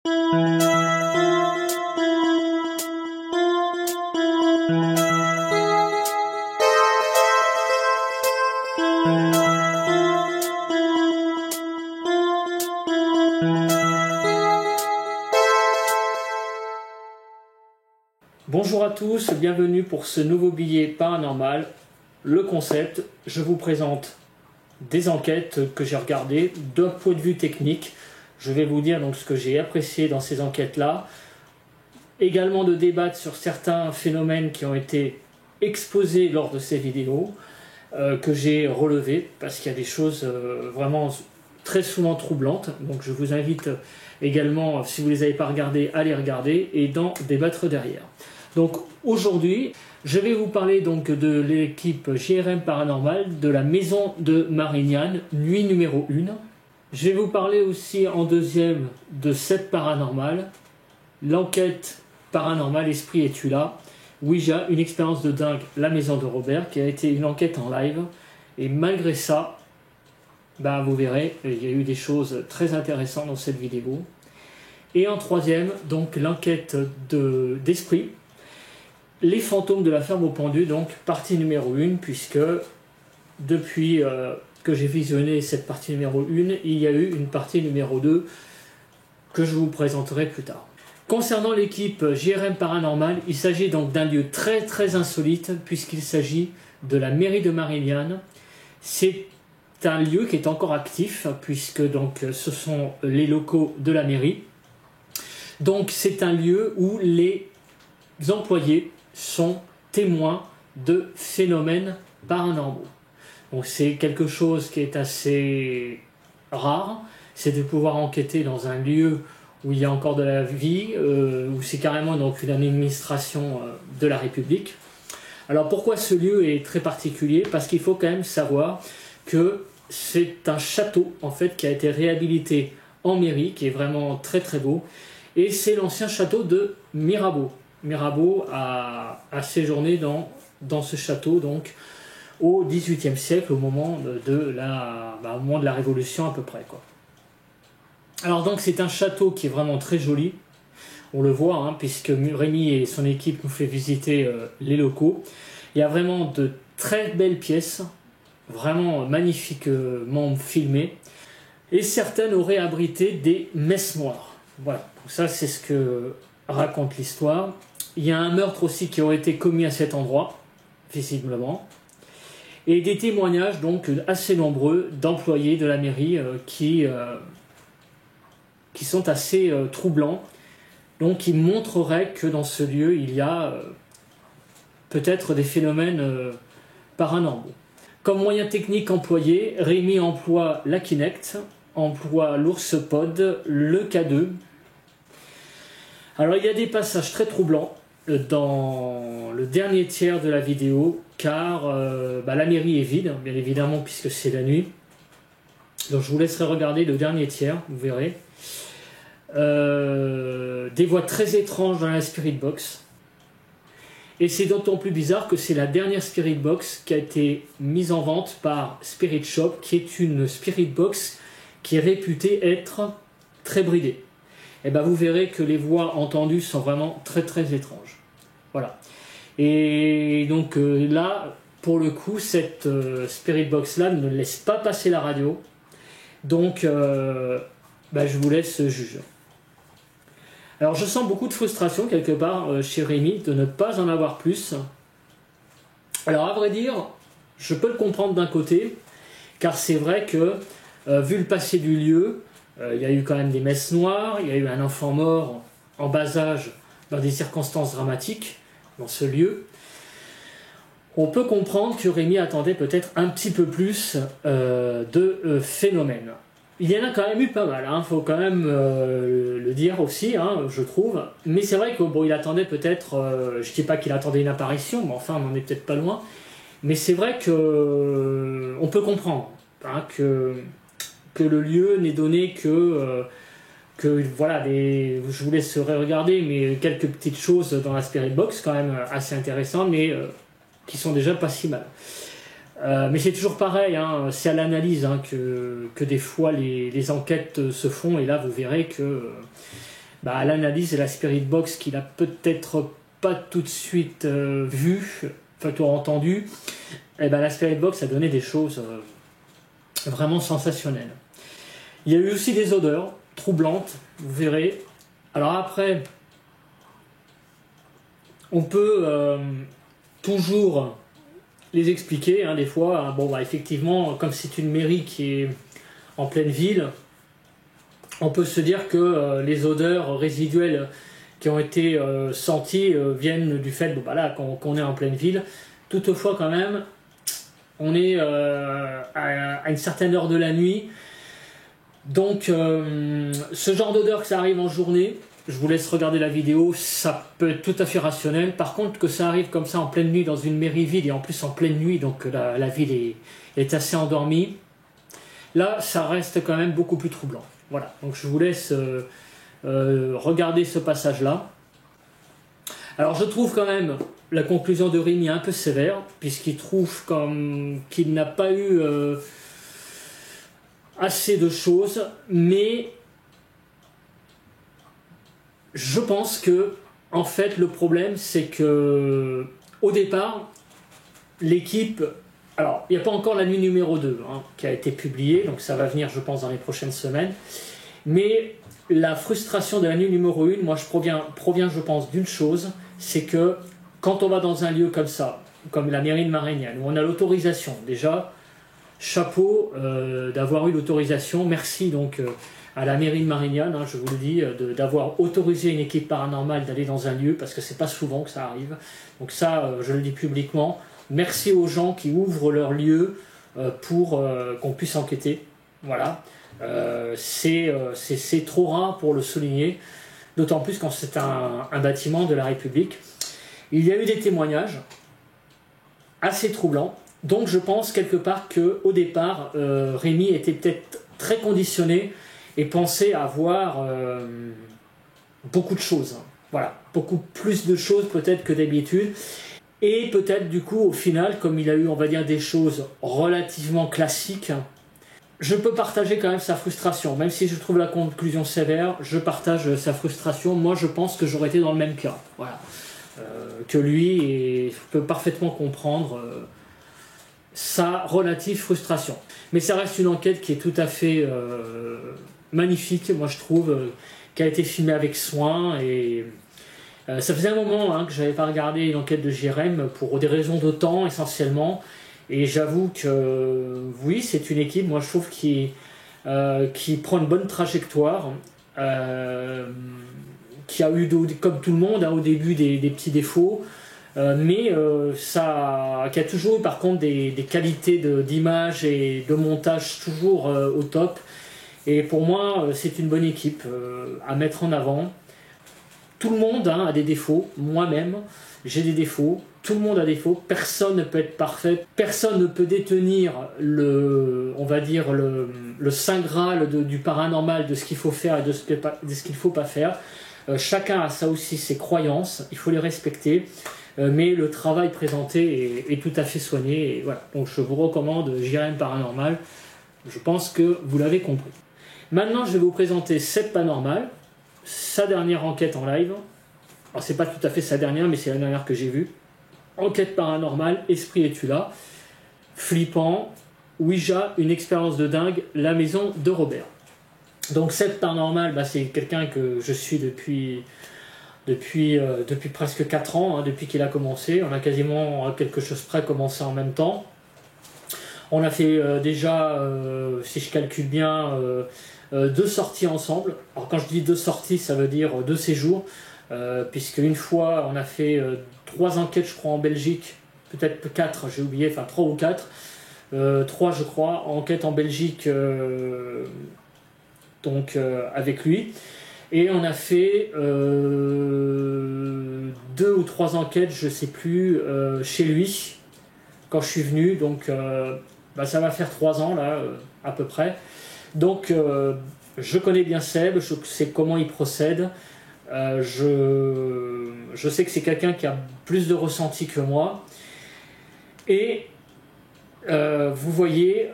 Bonjour à tous, bienvenue pour ce nouveau billet paranormal. Le concept, je vous présente des enquêtes que j'ai regardées d'un point de vue technique. Je vais vous dire donc ce que j'ai apprécié dans ces enquêtes-là. Également de débattre sur certains phénomènes qui ont été exposés lors de ces vidéos, que j'ai relevés, parce qu'il y a des choses vraiment très souvent troublantes. Donc je vous invite également, si vous ne les avez pas regardées, à les regarder et d'en débattre derrière. Donc aujourd'hui, je vais vous parler donc de l'équipe JRM Paranormal de la maison de Marignane, nuit numéro 1. Je vais vous parler aussi en deuxième de cette paranormale, l'enquête paranormale Esprit es-tu là, Ouija, une expérience de dingue, la maison de Robert, qui a été une enquête en live. Et malgré ça, vous verrez, il y a eu des choses très intéressantes dans cette vidéo. Et en troisième, donc l'enquête d'Esprit. Les fantômes de la ferme aux pendus, donc partie numéro 1, puisque depuis que j'ai visionné cette partie numéro 1, il y a eu une partie numéro 2 que je vous présenterai plus tard. Concernant l'équipe JRM Paranormal, il s'agit donc d'un lieu très très insolite, puisqu'il s'agit de la mairie de Marignane. C'est un lieu qui est encore actif, puisque donc ce sont les locaux de la mairie. Donc c'est un lieu où les employés sont témoins de phénomènes paranormaux. Donc c'est quelque chose qui est assez rare, c'est de pouvoir enquêter dans un lieu où il y a encore de la vie, où c'est carrément donc une administration de la République. Alors pourquoi ce lieu est très particulier? Parce qu'il faut quand même savoir que c'est un château en fait qui a été réhabilité en mairie, qui est vraiment très très beau, et c'est l'ancien château de Mirabeau. Mirabeau a séjourné dans ce château donc au XVIIIe siècle, au moment de la Révolution à peu près, quoi. Alors donc c'est un château qui est vraiment très joli, on le voit, puisque Rémi et son équipe nous fait visiter les locaux. Il y a vraiment de très belles pièces, vraiment magnifiquement filmées, et certaines auraient abrité des messes noires. Voilà, donc ça c'est ce que raconte l'histoire. Il y a un meurtre aussi qui aurait été commis à cet endroit, visiblement. Et des témoignages donc assez nombreux d'employés de la mairie qui sont assez troublants. Donc qui montreraient que dans ce lieu, il y a peut-être des phénomènes paranormaux. Comme moyen technique employé, Rémi emploie la Kinect, emploie l'Oursepod, le K2. Alors il y a des passages très troublants dans le dernier tiers de la vidéo, car la mairie est vide, bien évidemment, puisque c'est la nuit. Donc je vous laisserai regarder le dernier tiers, vous verrez. Des voix très étranges dans la Spirit Box. Et c'est d'autant plus bizarre que c'est la dernière Spirit Box qui a été mise en vente par Spirit Shop, qui est une Spirit Box qui est réputée être très bridée. Et vous verrez que les voix entendues sont vraiment très très étranges. Voilà. Et donc là, pour le coup, cette Spirit Box là ne laisse pas passer la radio. Donc je vous laisse juger. Alors je sens beaucoup de frustration quelque part chez Rémi de ne pas en avoir plus. Alors à vrai dire, je peux le comprendre d'un côté, car c'est vrai que vu le passé du lieu, il y a eu quand même des messes noires, il y a eu un enfant mort en bas âge dans des circonstances dramatiques dans ce lieu. On peut comprendre que Rémi attendait peut-être un petit peu plus de phénomènes. Il y en a quand même eu pas mal, faut quand même le dire aussi, je trouve. Mais c'est vrai qu'il attendait peut-être, je ne dis pas qu'il attendait une apparition, mais enfin on n'en est peut-être pas loin. Mais c'est vrai que on peut comprendre que le lieu n'est donné que voilà, je vous laisserai regarder, mais quelques petites choses dans la Spirit Box quand même assez intéressantes, mais qui sont déjà pas si mal. Mais c'est toujours pareil, c'est à l'analyse que des fois les enquêtes se font, et là vous verrez que l'analyse et la Spirit Box qu'il a peut-être pas tout de suite vu, enfin tout entendu, la Spirit Box a donné des choses vraiment sensationnelles. Il y a eu aussi des odeurs troublantes, vous verrez. Alors après, on peut toujours les expliquer, des fois. Effectivement, comme c'est une mairie qui est en pleine ville, on peut se dire que les odeurs résiduelles qui ont été senties viennent du fait qu'on est en pleine ville. Toutefois, quand même, on est à une certaine heure de la nuit. Donc, ce genre d'odeur que ça arrive en journée, je vous laisse regarder la vidéo, ça peut être tout à fait rationnel. Par contre, que ça arrive comme ça en pleine nuit dans une mairie vide, et en plus en pleine nuit, donc la ville est assez endormie, là, ça reste quand même beaucoup plus troublant. Voilà, donc je vous laisse regarder ce passage-là. Alors, je trouve quand même la conclusion de Rémi un peu sévère, puisqu'il trouve qu'il n'a pas eu assez de choses, mais je pense que, en fait, le problème, c'est que, au départ, l'équipe... Alors, il n'y a pas encore la nuit numéro 2 qui a été publiée, donc ça va venir, je pense, dans les prochaines semaines. Mais la frustration de la nuit numéro 1, moi, provient, je pense, d'une chose, c'est que quand on va dans un lieu comme ça, comme la mairie de Marignane, où on a l'autorisation, déjà, chapeau d'avoir eu l'autorisation, merci donc à la mairie de Marignane, je vous le dis, d'avoir autorisé une équipe paranormale d'aller dans un lieu, parce que c'est pas souvent que ça arrive. Donc ça, je le dis publiquement, merci aux gens qui ouvrent leur lieu pour qu'on puisse enquêter. Voilà, c'est trop rare pour le souligner, d'autant plus quand c'est un bâtiment de la République. Il y a eu des témoignages assez troublants. Donc je pense quelque part qu'au départ, Rémi était peut-être très conditionné et pensait avoir beaucoup de choses. Voilà, beaucoup plus de choses peut-être que d'habitude. Et peut-être du coup, au final, comme il a eu, on va dire, des choses relativement classiques, je peux partager quand même sa frustration. Même si je trouve la conclusion sévère, je partage sa frustration. Moi, je pense que j'aurais été dans le même cas. Voilà. Que lui, et je peux parfaitement comprendre sa relative frustration. Mais ça reste une enquête qui est tout à fait magnifique, moi je trouve, qui a été filmée avec soin, et ça faisait un moment que je n'avais pas regardé une enquête de JRM pour des raisons de temps essentiellement, et j'avoue que oui, c'est une équipe, moi je trouve, qui prend une bonne trajectoire, qui a eu, comme tout le monde, au début des petits défauts, mais qui a toujours eu par contre des qualités d'image et de montage toujours au top. Et pour moi, c'est une bonne équipe à mettre en avant. Tout le monde a des défauts, moi-même j'ai des défauts, tout le monde a des défauts, personne ne peut être parfait, personne ne peut détenir on va dire le saint graal du paranormal, de ce qu'il faut faire et de ce qu'il ne faut pas faire. Chacun a ça aussi, ses croyances, il faut les respecter. Mais le travail présenté est tout à fait soigné, et voilà. Donc je vous recommande JRM Paranormal, je pense que vous l'avez compris. Maintenant, je vais vous présenter Seb Paranormal, sa dernière enquête en live. Alors c'est pas tout à fait sa dernière, mais c'est la dernière que j'ai vue. Enquête paranormale, Esprit es-tu là? Flippant, Ouija, une expérience de dingue, la maison de Robert. Donc Seb Paranormal, c'est quelqu'un que je suis depuis presque 4 ans, depuis qu'il a commencé. On a quasiment, à quelque chose près, commencé en même temps. On a fait déjà, si je calcule bien, 2 sorties ensemble. Alors quand je dis 2 sorties, ça veut dire 2 séjours, puisque une fois, on a fait 3 enquêtes, je crois, en Belgique, peut-être 4, j'ai oublié, enfin 3 ou 4. 3, je crois, enquêtes en Belgique, avec lui. Et on a fait 2 ou 3 enquêtes, je ne sais plus, chez lui, quand je suis venu. Donc ça va faire 3 ans, là, à peu près. Donc je connais bien Seb, je sais comment il procède. Je sais que c'est quelqu'un qui a plus de ressenti que moi. Et vous voyez...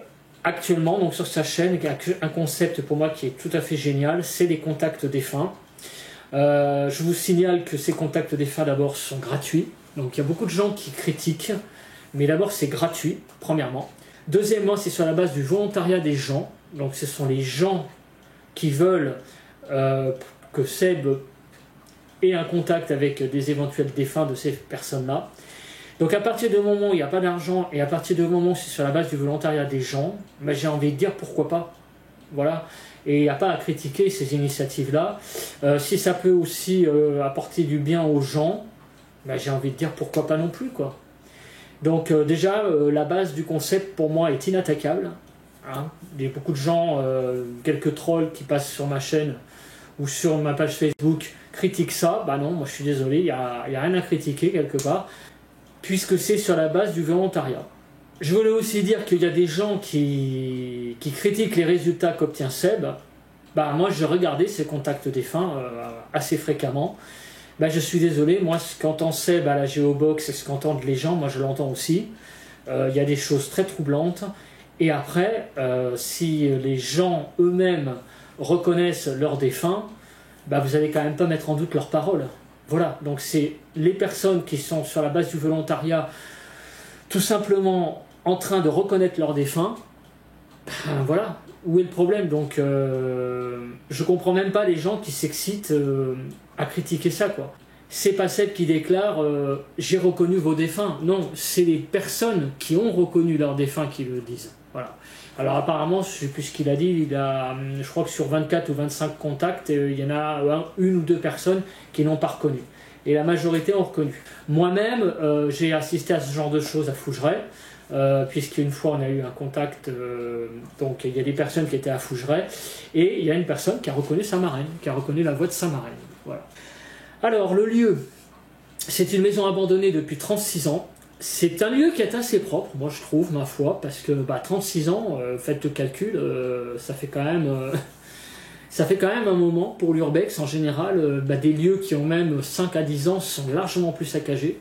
Actuellement, donc sur sa chaîne, un concept pour moi qui est tout à fait génial, c'est les contacts défunts. Je vous signale que ces contacts défunts d'abord sont gratuits. Donc il y a beaucoup de gens qui critiquent, mais d'abord c'est gratuit, premièrement. Deuxièmement, c'est sur la base du volontariat des gens. Donc ce sont les gens qui veulent que Seb ait un contact avec des éventuels défunts de ces personnes-là. Donc à partir du moment où il n'y a pas d'argent et à partir du moment où c'est sur la base du volontariat des gens, ben, j'ai envie de dire pourquoi pas. Voilà. Et il n'y a pas à critiquer ces initiatives-là. Si ça peut aussi apporter du bien aux gens, ben, j'ai envie de dire pourquoi pas non plus, quoi. Donc déjà, la base du concept pour moi est inattaquable. Hein. Il y a beaucoup de gens, quelques trolls qui passent sur ma chaîne ou sur ma page Facebook critiquent ça. Bah non, moi je suis désolé, il n'y a rien à critiquer quelque part, puisque c'est sur la base du volontariat. Je voulais aussi dire qu'il y a des gens qui critiquent les résultats qu'obtient Seb. Bah moi je regardais ces contacts défunts assez fréquemment. Bah, je suis désolé, moi ce qu'entend Seb à la Géobox et ce qu'entendent les gens, moi je l'entends aussi. Il y a des choses très troublantes. Et après, si les gens eux-mêmes reconnaissent leurs défunts, bah, vous n'allez quand même pas mettre en doute leurs paroles. Voilà, donc c'est les personnes qui sont sur la base du volontariat, tout simplement en train de reconnaître leurs défunts. Ben, voilà, où est le problème? Donc je comprends même pas les gens qui s'excitent à critiquer ça, quoi. C'est pas celle qui déclare j'ai reconnu vos défunts. Non, c'est les personnes qui ont reconnu leurs défunts qui le disent. Voilà. Alors apparemment, je sais plus ce qu'il a dit, je crois que sur 24 ou 25 contacts, il y en a une ou deux personnes qui n'ont pas reconnu. Et la majorité ont reconnu. Moi-même, j'ai assisté à ce genre de choses à Fougeray. Puisqu'une fois on a eu un contact, donc il y a des personnes qui étaient à Fougeray et il y a une personne qui a reconnu sa marraine, qui a reconnu la voix de sa marraine. Voilà. Alors le lieu, c'est une maison abandonnée depuis 36 ans. C'est un lieu qui est assez propre, moi je trouve, ma foi, parce que 36 ans, faites le calcul, ça fait quand même un moment pour l'urbex en général. Des lieux qui ont même 5 à 10 ans sont largement plus saccagés.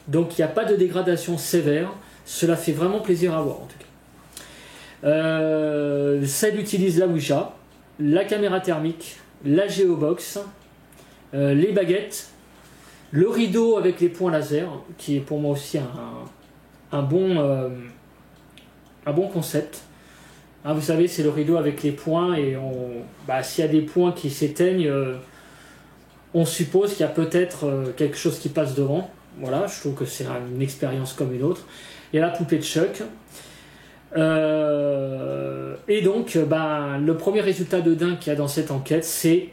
Donc il n'y a pas de dégradation sévère. Cela fait vraiment plaisir à voir en tout cas. Celle utilise la Ouija, la caméra thermique, la Géobox, les baguettes, le rideau avec les points laser, qui est pour moi aussi un bon concept. Hein, vous savez, c'est le rideau avec les points et s'il y a des points qui s'éteignent, on suppose qu'il y a peut-être quelque chose qui passe devant. Voilà, je trouve que c'est une expérience comme une autre. Il y a la poupée de Chuck. Et donc, le premier résultat de dingue qu'il y a dans cette enquête, c'est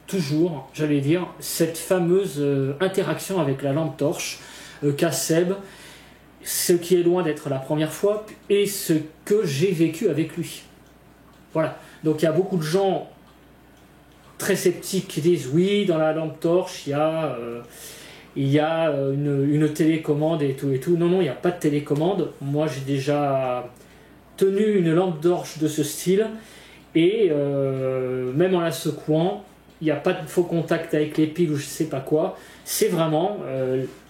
toujours, j'allais dire, cette fameuse interaction avec la lampe torche qu'a Seb, ce qui est loin d'être la première fois, et ce que j'ai vécu avec lui. Voilà. Donc il y a beaucoup de gens très sceptiques qui disent oui, dans la lampe torche, il y a une télécommande et tout et tout. Non, il n'y a pas de télécommande. Moi, j'ai déjà tenu une lampe torche de ce style et même en la secouant, il n'y a pas de faux contact avec les piles ou je ne sais pas quoi. C'est vraiment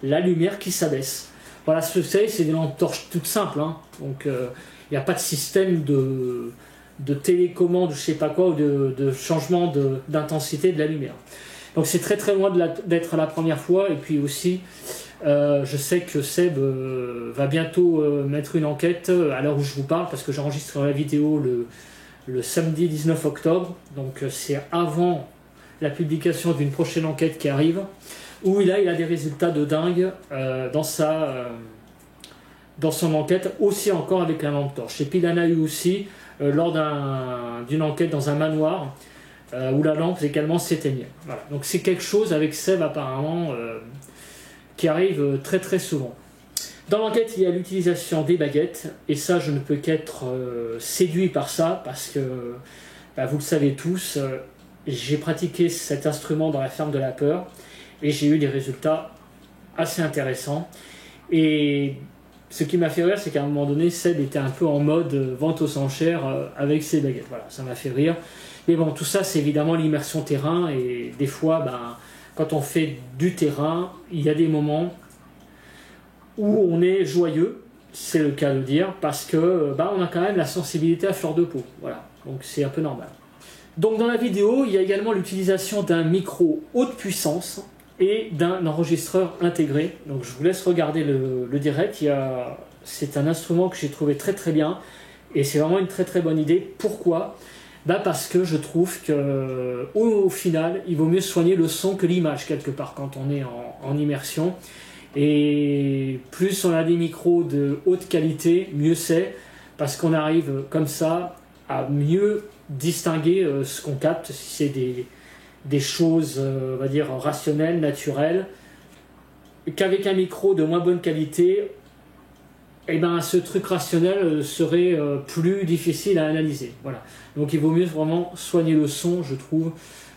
la lumière qui s'abaisse. Voilà ce que c'est des lampes torches toutes simples. Hein. Donc, il n'y a pas de système de télécommande ou je ne sais pas quoi ou de changement d'intensité de la lumière. Donc c'est très très loin d'être la première fois. Et puis aussi, je sais que Seb va bientôt mettre une enquête à l'heure où je vous parle, parce que j'enregistre la vidéo le samedi 19 octobre. Donc c'est avant la publication d'une prochaine enquête qui arrive, où il a des résultats de dingue dans son enquête, aussi encore avec la lampe torche. Et puis il en a eu aussi lors d'une enquête dans un manoir, où la lampe également s'éteignait. Voilà. Donc c'est quelque chose avec Seb apparemment qui arrive très très souvent. Dans l'enquête, il y a l'utilisation des baguettes, et ça je ne peux qu'être séduit par ça, parce que vous le savez tous, j'ai pratiqué cet instrument dans la ferme de la peur, et j'ai eu des résultats assez intéressants. Et ce qui m'a fait rire, c'est qu'à un moment donné, Seb était un peu en mode vente aux enchères avec ses baguettes. Voilà, ça m'a fait rire. Mais bon, tout ça, c'est évidemment l'immersion terrain. Et des fois, quand on fait du terrain, il y a des moments où on est joyeux, c'est le cas de dire, parce que on a quand même la sensibilité à fleur de peau. Voilà, donc c'est un peu normal. Donc dans la vidéo, il y a également l'utilisation d'un micro haute puissance et d'un enregistreur intégré. Donc je vous laisse regarder le direct. C'est un instrument que j'ai trouvé très très bien et c'est vraiment une très très bonne idée. Pourquoi? Parce que je trouve que au final, il vaut mieux soigner le son que l'image quelque part quand on est en immersion. Et plus on a des micros de haute qualité, mieux c'est, parce qu'on arrive comme ça à mieux distinguer ce qu'on capte, si c'est des choses, on va dire, rationnelles, naturelles, qu'avec un micro de moins bonne qualité, eh ben, ce truc rationnel serait plus difficile à analyser. Voilà. Donc il vaut mieux vraiment soigner le son, je trouve,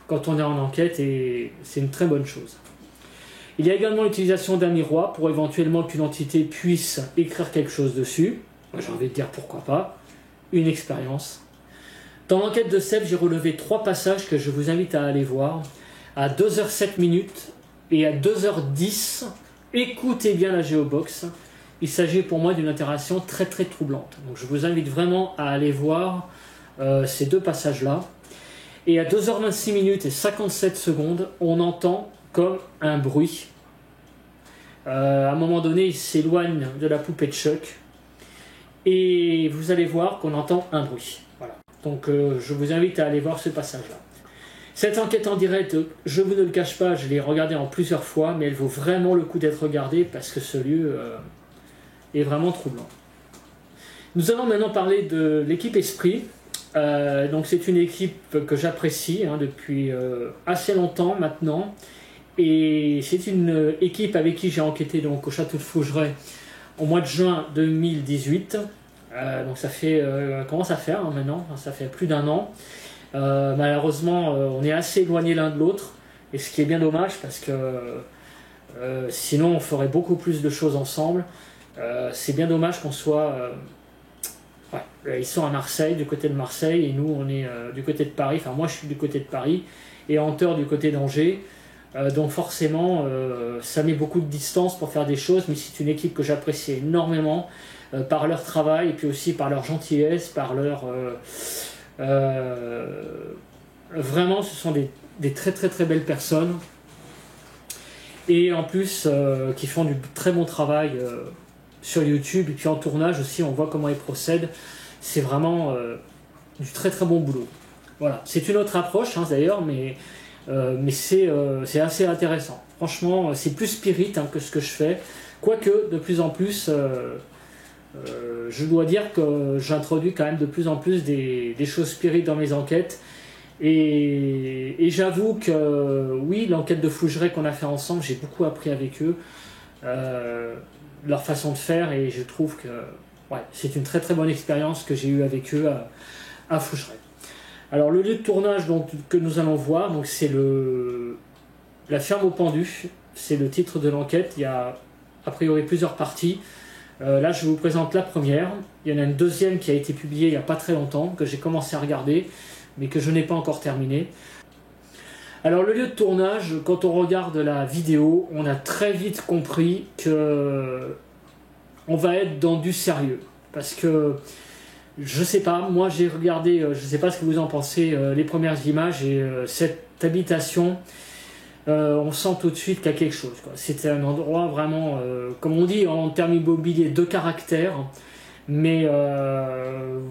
quand on est en enquête, et c'est une très bonne chose. Il y a également l'utilisation d'un miroir pour éventuellement qu'une entité puisse écrire quelque chose dessus. J'ai envie de dire pourquoi pas. Une expérience. Dans l'enquête de Seb, j'ai relevé 3 passages que je vous invite à aller voir. À 2h07 et à 2h10, écoutez bien la Géobox. Il s'agit pour moi d'une interaction très très troublante. Donc je vous invite vraiment à aller voir ces 2 passages-là. Et à 2h26 et 57 secondes, on entend comme un bruit. À un moment donné, il s'éloigne de la poupée de Chuck. Et vous allez voir qu'on entend un bruit. Voilà. Donc je vous invite à aller voir ce passage-là. Cette enquête en direct, je vous ne le cache pas, je l'ai regardée en plusieurs fois, mais elle vaut vraiment le coup d'être regardée parce que ce lieu est vraiment troublant. Nous allons maintenant parler de l'équipe Esprit. Donc c'est une équipe que j'apprécie depuis assez longtemps maintenant. Et c'est une équipe avec qui j'ai enquêté donc, au château de Fougeray au mois de juin 2018. Donc ça fait, commence à faire maintenant, ça fait plus d'1 an. Malheureusement, on est assez éloignés l'un de l'autre, et ce qui est bien dommage parce que sinon on ferait beaucoup plus de choses ensemble. C'est bien dommage qu'on soit... ils sont à Marseille, du côté de Marseille, et nous on est du côté de Paris. Enfin moi je suis du côté de Paris, et Hunter du côté d'Angers. Donc forcément, ça met beaucoup de distance pour faire des choses, mais c'est une équipe que j'apprécie énormément par leur travail, et puis aussi par leur gentillesse, par leur... vraiment, ce sont des très très très belles personnes, et en plus qui font du très bon travail sur YouTube, et puis en tournage aussi, on voit comment ils procèdent. C'est vraiment du très très bon boulot. Voilà, c'est une autre approche d'ailleurs, mais c'est assez intéressant. Franchement, c'est plus spirit que ce que je fais. Quoique, de plus en plus, je dois dire que j'introduis quand même de plus en plus des choses spirit dans mes enquêtes. Et j'avoue que, oui, l'enquête de Fougeray qu'on a fait ensemble, j'ai beaucoup appris avec eux, leur façon de faire, et je trouve que c'est une très très bonne expérience que j'ai eue avec eux à Fougeray. Alors le lieu de tournage que nous allons voir, c'est la ferme au pendu, c'est le titre de l'enquête. Il y a a priori plusieurs parties. Là je vous présente la première. Il y en a une deuxième qui a été publiée il n'y a pas très longtemps, que j'ai commencé à regarder, mais que je n'ai pas encore terminé. Alors le lieu de tournage, quand on regarde la vidéo, on a très vite compris que on va être dans du sérieux. Parce que je sais pas, moi j'ai regardé, je sais pas ce que vous en pensez, les premières images, et cette habitation, on sent tout de suite qu'il y a quelque chose. C'était un endroit vraiment, comme on dit en termes immobiliers, de caractère, mais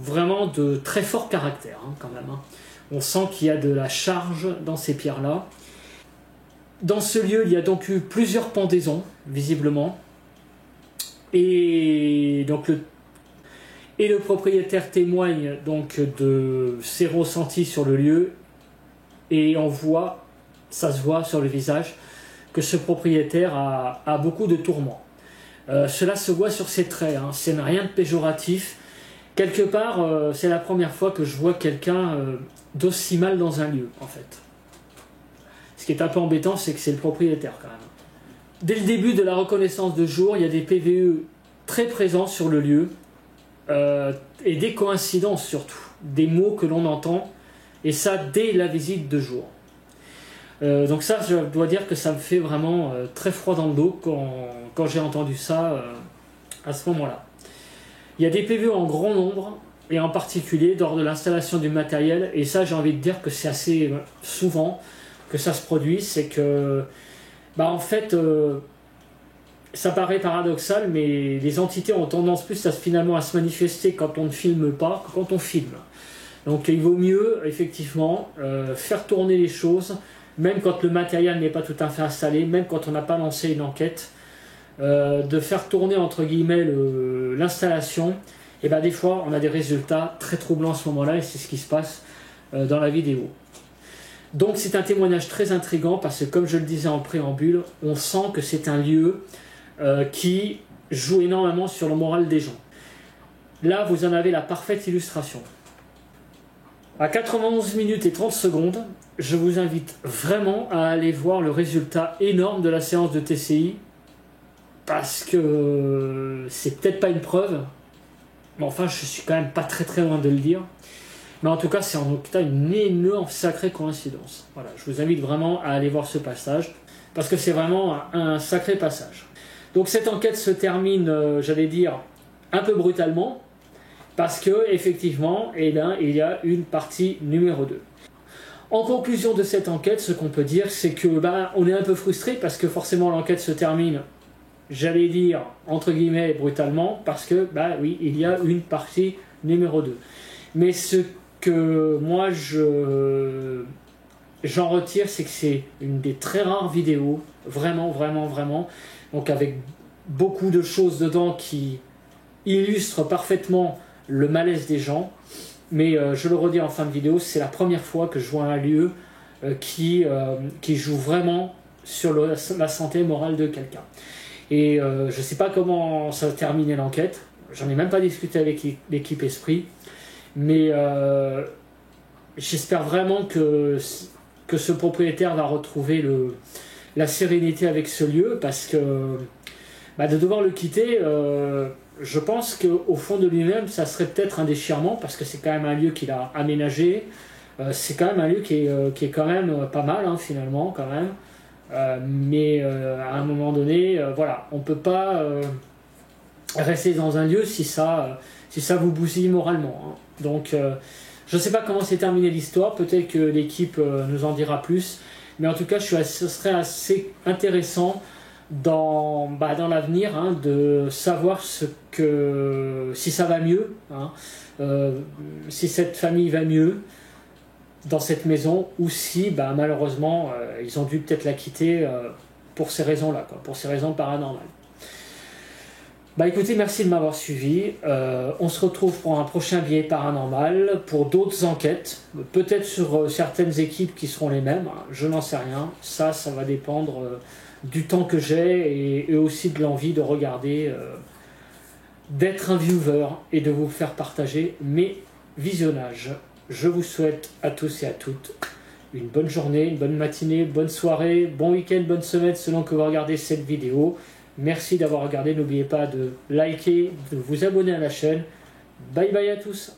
vraiment de très fort caractère quand même. On sent qu'il y a de la charge dans ces pierres-là. Dans ce lieu, il y a donc eu plusieurs pendaisons, visiblement, et donc le propriétaire témoigne donc de ses ressentis sur le lieu, et ça se voit sur le visage que ce propriétaire a beaucoup de tourments. Cela se voit sur ses traits, c'est rien de péjoratif. Quelque part, c'est la première fois que je vois quelqu'un d'aussi mal dans un lieu, en fait. Ce qui est un peu embêtant, c'est que c'est le propriétaire quand même. Dès le début de la reconnaissance de jour, il y a des PVE très présents sur le lieu, et des coïncidences surtout, des mots que l'on entend, et ça dès la visite de jour. Donc ça, je dois dire que ça me fait vraiment très froid dans le dos quand j'ai entendu ça à ce moment-là. Il y a des PVE en grand nombre, et en particulier lors de l'installation du matériel, et ça j'ai envie de dire que c'est assez souvent que ça se produit, c'est que en fait ça paraît paradoxal, mais les entités ont tendance plus finalement à se manifester quand on ne filme pas que quand on filme. Donc il vaut mieux effectivement faire tourner les choses, même quand le matériel n'est pas tout à fait installé, même quand on n'a pas lancé une enquête, de faire tourner entre guillemets l'installation. Et des fois on a des résultats très troublants à ce moment-là, et c'est ce qui se passe dans la vidéo. Donc c'est un témoignage très intriguant parce que, comme je le disais en préambule, on sent que c'est un lieu qui joue énormément sur le moral des gens. Là vous en avez la parfaite illustration. À 91 minutes et 30 secondes, je vous invite vraiment à aller voir le résultat énorme de la séance de TCI, parce que c'est peut-être pas une preuve, mais enfin je suis quand même pas très loin de le dire. Mais en tout cas, c'est en tout cas une énorme sacrée coïncidence. Voilà, je vous invite vraiment à aller voir ce passage, parce que c'est vraiment un sacré passage. Donc cette enquête se termine, j'allais dire, un peu brutalement, parce que effectivement, il y a une partie numéro 2. En conclusion de cette enquête, ce qu'on peut dire, c'est que on est un peu frustré, parce que forcément l'enquête se termine, j'allais dire, entre guillemets, brutalement, parce que, oui, il y a une partie numéro 2. Mais ce que moi j'en retire, c'est que c'est une des très rares vidéos, vraiment, donc avec beaucoup de choses dedans qui illustrent parfaitement le malaise des gens. Mais je le redis en fin de vidéo, c'est la première fois que je vois un lieu qui joue vraiment sur la santé morale de quelqu'un. Et je ne sais pas comment ça va terminer l'enquête, j'en ai même pas discuté avec l'équipe Esprit, mais j'espère vraiment que ce propriétaire va retrouver la sérénité avec ce lieu, parce que de devoir le quitter, je pense qu'au fond de lui-même, ça serait peut-être un déchirement, parce que c'est quand même un lieu qu'il a aménagé, c'est quand même un lieu qui est quand même pas mal, finalement, quand même. Mais à un moment donné, voilà, on ne peut pas rester dans un lieu si ça vous bousille moralement. Donc, je ne sais pas comment s'est terminée l'histoire, peut-être que l'équipe nous en dira plus, mais en tout cas, ce serait assez intéressant dans l'avenir de savoir si ça va mieux, si cette famille va mieux dans cette maison, ou si malheureusement ils ont dû peut-être la quitter pour ces raisons-là, pour ces raisons paranormales. Écoutez, merci de m'avoir suivi. On se retrouve pour un prochain billet paranormal, pour d'autres enquêtes, peut-être sur certaines équipes qui seront les mêmes, je n'en sais rien. Ça va dépendre du temps que j'ai, et aussi de l'envie de regarder, d'être un viewer et de vous faire partager mes visionnages. Je vous souhaite à tous et à toutes une bonne journée, une bonne matinée, bonne soirée, bon week-end, bonne semaine selon que vous regardez cette vidéo. Merci d'avoir regardé, n'oubliez pas de liker, de vous abonner à la chaîne. Bye bye à tous.